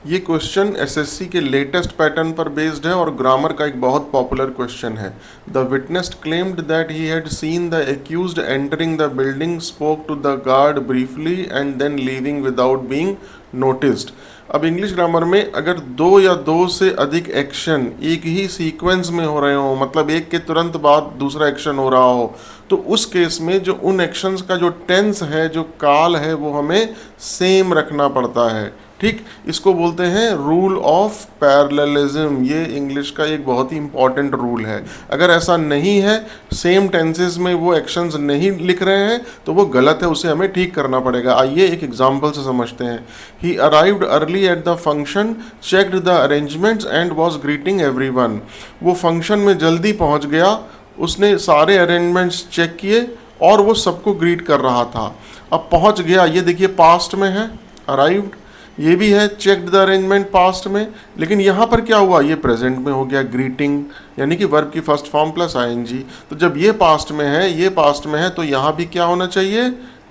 ये question SSC के latest pattern पर बेस्ड है और ग्रामर का एक बहुत पॉपुलर क्वेश्चन है। The witness claimed that he had seen the accused entering the building, spoke to the guard briefly and then leaving without being noticed. अब English grammar में अगर दो या दो से अधिक एक्शन एक ही सीक्वेंस में हो रहे हो, मतलब एक के तुरंत बाद दूसरा एक्शन हो रहा हो, तो उस केस में जो उन एक्शंस का जो टेंस है, जो काल है, वो हमें सेम रखना पड़ता है। ठीक, इसको बोलते हैं रूल ऑफ पैरेललिज्म। ये इंग्लिश का एक बहुत ही इंपॉर्टेंट रूल है। अगर ऐसा नहीं है, सेम टेंसेस में वो एक्शंस नहीं लिख रहे हैं, तो वो गलत है, उसे हमें ठीक करना पड़ेगा। आइए एक एग्जांपल से समझते हैं। ही arrived early at the function, checked the arrangements and was greeting everyone. वो फंक्शन में जल्दी पहुंच गया, उसने सारे अरेंजमेंट्स चेक किए और वो सबको ग्रीट कर रहा था। अब पहुंच गया, ये देखिए पास्ट में है, अराइव्ड, ये भी है चेक्ड द अरेंजमेंट पास्ट में, लेकिन यहाँ पर क्या हुआ, ये प्रेजेंट में हो गया ग्रीटिंग, यानी कि वर्ब की फर्स्ट फॉर्म प्लस आईएनजी। तो जब ये पास्ट में है, ये पास्ट में है, तो यहाँ भी क्या होना चाहिए,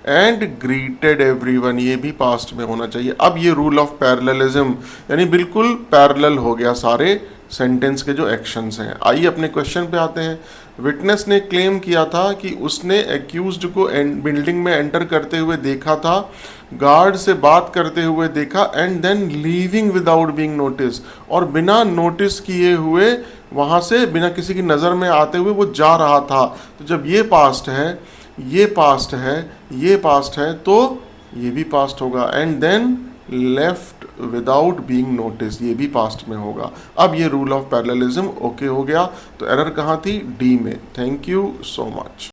एंड ग्रीटेड एवरीवन, ये भी पास्ट में होना चाहिए। अब ये रूल ऑफ पैरेललिज्म, यानी बिल्कुल पैरेलल हो गया सारे सेंटेंस के जो एक्शंस हैं। आइए अपने क्वेश्चन पे आते हैं। विटनेस ने क्लेम किया था कि उसने एक्यूज्ड को बिल्डिंग में एंटर करते हुए देखा था, गार्ड से बात करते हुए देखा, and then leaving without being notice, और बिना नोटिस किए हुए वहाँ से, बिना किसी की नज़र में आते हुए वो जा रहा था। तो जब ये पास्ट है, ये पास्ट है, ये पास्ट है, तो ये भी पास्ट होगा। And then left without being notice, ये भी पास्ट में होगा। अब ये रूल ऑफ पैरेललिज्म ओके हो गया। तो एरर कहाँ थी, डी में। Thank you so much.